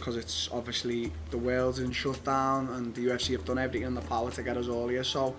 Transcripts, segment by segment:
because it's obviously the world's in shutdown and the UFC have done everything in their power to get us all here. So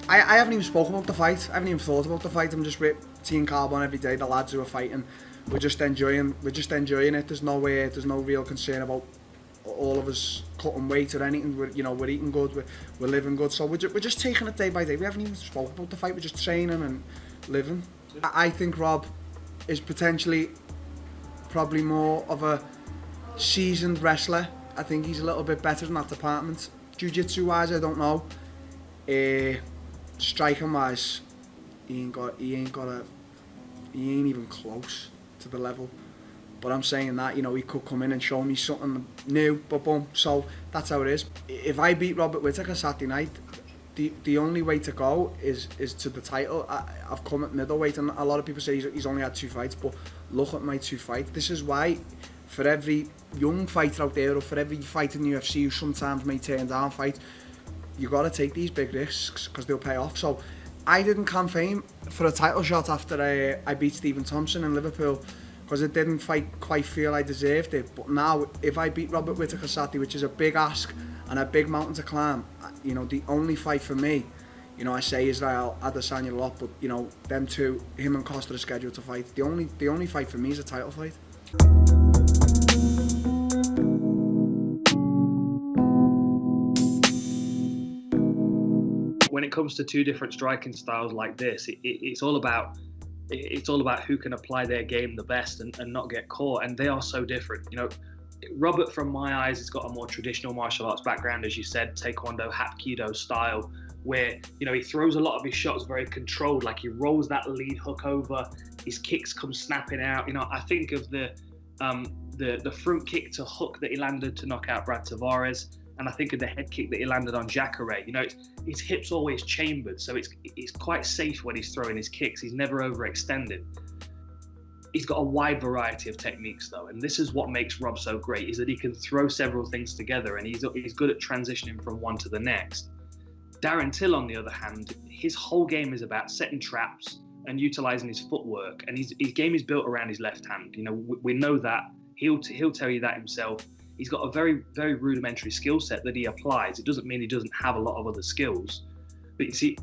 I haven't even spoken about the fight. I haven't even thought about the fight. I'm just with Team Carbon every day. The lads who are fighting, we're just enjoying it. There's no real concern about all of us cutting weight or anything. We're eating good, we're living good. So we're just taking it day by day. We haven't even spoken about the fight. We're just training and living. I think Rob is potentially probably more of a seasoned wrestler. I think he's a little bit better in that department. Jiu-jitsu wise, I don't know. Striking wise, he ain't even close to the level. But I'm saying that, he could come in and show me something new, boom. So that's how it is. If I beat Robert Whittaker Saturday night, the only way to go is to the title. I've come at middleweight, and a lot of people say he's only had 2 fights, but look at my 2 fights. This is why, for every young fighter out there, or for every fighter in the UFC who sometimes may turn down fight, you got to take these big risks because they'll pay off. So I didn't campaign for a title shot after I beat Stephen Thompson in Liverpool, because it didn't quite feel I deserved it. But now, if I beat Robert Whittaker Saturday, which is a big ask and a big mountain to climb, the only fight for me, I say Israel Adesanya a lot, but them two, him and Costa, are scheduled to fight. The only fight for me is a title fight. When it comes to 2 different striking styles like this, it's all about who can apply their game the best and not get caught, and they are so different. Robert, from my eyes, has got a more traditional martial arts background, as you said, Taekwondo, Hapkido style, where he throws a lot of his shots very controlled, like he rolls that lead hook over, his kicks come snapping out. I think of the front kick to hook that he landed to knock out Brad Tavares, and I think of the head kick that he landed on Jacare. His hips always chambered, so it's quite safe when he's throwing his kicks. He's never overextended. He's got a wide variety of techniques, though, and this is what makes Rob so great, is that he can throw several things together, and he's good at transitioning from one to the next. Darren Till, on the other hand, his whole game is about setting traps and utilizing his footwork, and his game is built around his left hand. We know that. He'll tell you that himself. He's got a very, very rudimentary skill set that he applies. It doesn't mean he doesn't have a lot of other skills. But you see,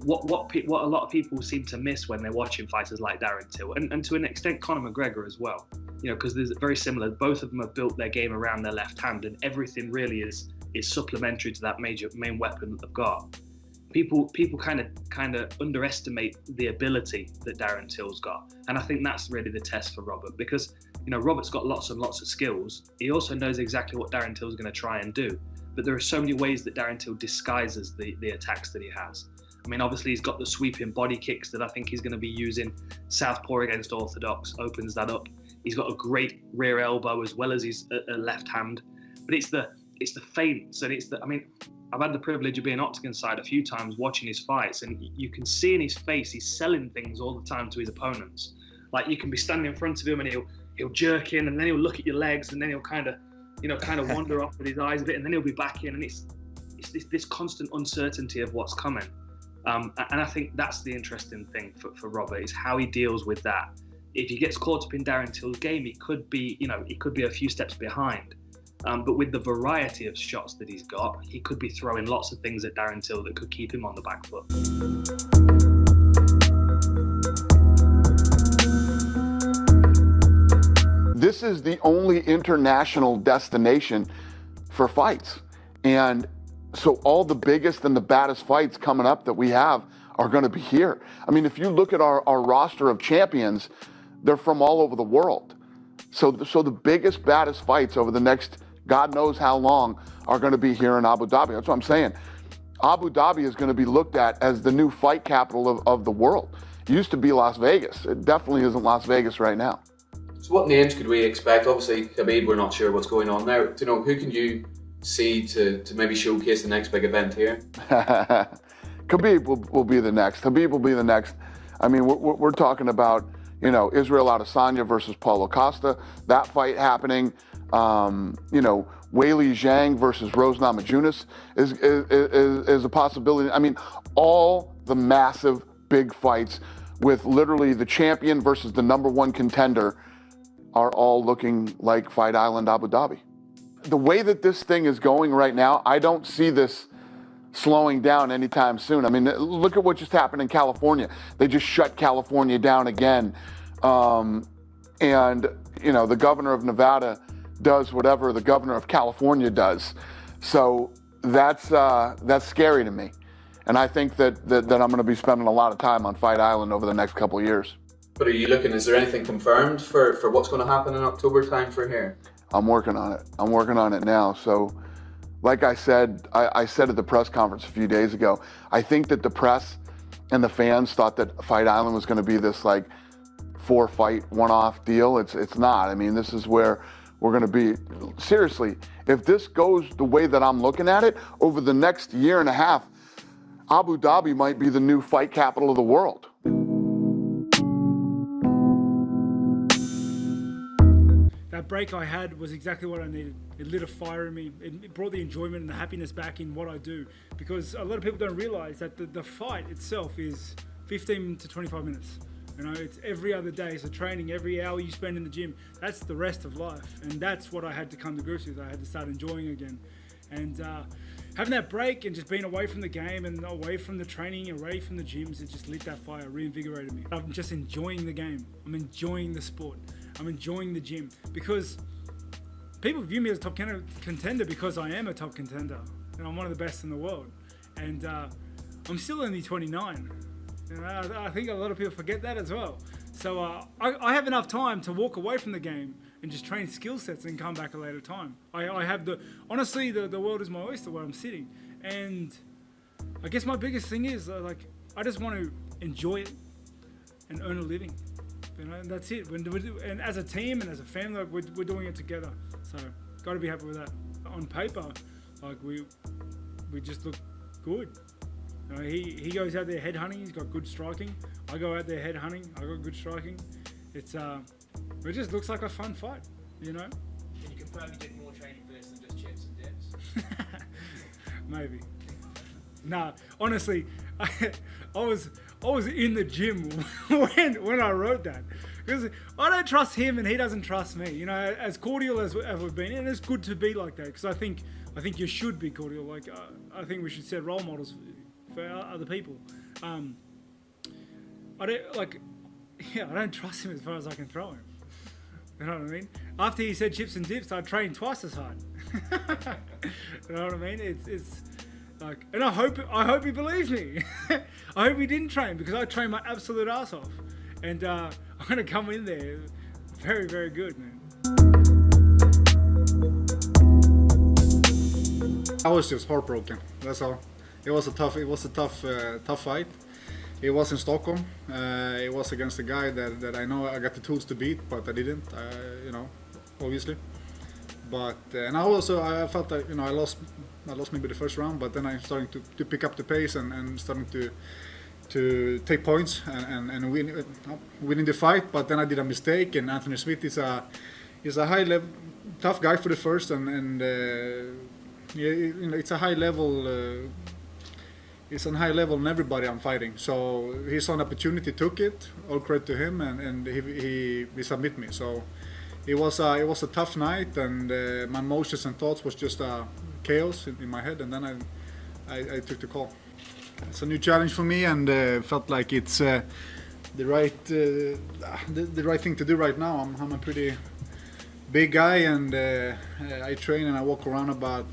what a lot of people seem to miss when they're watching fighters like Darren Till, and to an extent Conor McGregor as well, because there's very similar. Both of them have built their game around their left hand, and everything really is supplementary to that main weapon that they've got. People kind of underestimate the ability that Darren Till's got, and I think that's really the test for Robert, because Robert's got lots and lots of skills. He also knows exactly what Darren Till's going to try and do, but there are so many ways that Darren Till disguises the attacks that he has. Obviously he's got the sweeping body kicks that I think he's going to be using. Southpaw against orthodox opens that up. He's got a great rear elbow as well as his left hand, but it's the feints, and I've had the privilege of being octagon side a few times watching his fights, and you can see in his face he's selling things all the time to his opponents. Like, you can be standing in front of him and he'll jerk in, and then he'll look at your legs, and then he'll kind of wander off with his eyes a bit, and then he'll be back in, and it's this constant uncertainty of what's coming. And I think that's the interesting thing for Robert, is how he deals with that. If he gets caught up in Darren Till's game, he could be a few steps behind. But with the variety of shots that he's got, he could be throwing lots of things at Darren Till that could keep him on the back foot. This is the only international destination for fights. And so all the biggest and the baddest fights coming up that we have are going to be here. If you look at our roster of champions, they're from all over the world. So the biggest, baddest fights over the next God knows how long are going to be here in Abu Dhabi. That's what I'm saying. Abu Dhabi is going to be looked at as the new fight capital of the world. It used to be Las Vegas. It definitely isn't Las Vegas right now. So what names could we expect? Obviously, Khabib, we're not sure what's going on there. Who can you see to maybe showcase the next big event here? Khabib will be the next. Khabib will be the next. We're talking about, Israel Adesanya versus Paulo Costa, that fight happening. Weili Zhang versus Rose Namajunas is a possibility. All the massive big fights with literally the champion versus the #1 contender are all looking like Fight Island Abu Dhabi. The way that this thing is going right now, I don't see this slowing down anytime soon. I mean, look at what just happened in California. They just shut California down again. And, you know, the governor of Nevada does whatever the governor of California does. So that's scary to me. And I think that I'm going to be spending a lot of time on Fight Island over the next couple of years. But are you looking, is there anything confirmed for what's going to happen in October time for here? I'm working on it. I'm working on it now. So, like I said, I said at the press conference a few days ago, I think that the press and the fans thought that Fight Island was going to be this like 4-fight one-off deal. It's not. I mean, this is where we're going to be. Seriously, if this goes the way that I'm looking at it, over the next year and a half, Abu Dhabi might be the new fight capital of the world. That break I had was exactly what I needed. It lit a fire in me. It brought the enjoyment and the happiness back in what I do. Because a lot of people don't realize that the fight itself is 15 to 25 minutes. You know, it's every other day. So training, every hour you spend in the gym, that's the rest of life. And that's what I had to come to grips with. I had to start enjoying again. And having that break and just being away from the game and away from the training, away from the gyms, it just lit that fire, reinvigorated me. I'm just enjoying the game. I'm enjoying the sport. I'm enjoying the gym because people view me as a top contender because I am a top contender and I'm one of the best in the world. And I'm still only 29. You know, I think a lot of people forget that as well. So I have enough time to walk away from the game and just train skill sets and come back a later time. I have honestly, the world is my oyster where I'm sitting. And I guess my biggest thing is like, I just want to enjoy it and earn a living. You know, and that's it. And as a team and as a family, like we're doing it together. So got to be happy with that. On paper, like we just look good. You know, he goes out there head hunting. He's got good striking. I go out there head hunting. I got good striking. It just looks like a fun fight. You know. Can you confirm you did more training for this than just chips and dips? Maybe. Nah, honestly, I was in the gym when I wrote that because I don't trust him and he doesn't trust me. You know, as cordial as we've been, and it's good to be like that because I think you should be cordial. Like I think we should set role models for other people. I don't trust him as far as I can throw him. You know what I mean? After he said chips and dips, I trained twice as hard. You know what I mean? It's like, and I hope he believes me. I hope he didn't train because I trained my absolute ass off, and I'm gonna come in there very, very good, man. I was just heartbroken. That's all. It was a tough fight. It was in Stockholm. It was against a guy that I know I got the tools to beat, but I didn't. You know, obviously. But and I felt that I lost maybe the first round, but then I started to pick up the pace and starting to take points and winning the fight. But then I did a mistake, and Anthony Smith is a high level tough guy for the first, and it's a high level. It's on high level in everybody I'm fighting. So he saw an opportunity, took it. All credit to him, and he submit me. So it was a tough night, and my emotions and thoughts was just chaos in my head. And then I took the call. It's a new challenge for me, and felt like it's the right thing to do right now. I'm a pretty big guy, and I train and I walk around about.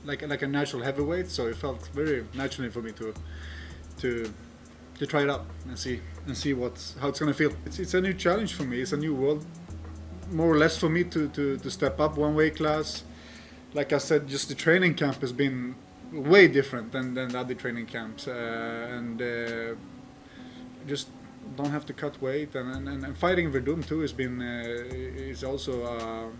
Like a natural heavyweight, so it felt very naturally for me to try it out and see how it's gonna feel. It's a new challenge for me. It's a new world, more or less, for me to step up one weight class. Like I said, just the training camp has been way different than the other training camps, and just don't have to cut weight. And fighting Verdum too has been is also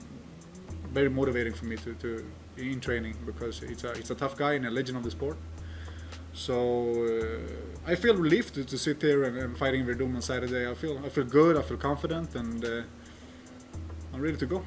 very motivating for me to in training, because it's a tough guy and a legend of the sport. So I feel relieved to sit here and fighting Verdum on Saturday. I feel good, I feel confident, and I'm ready to go.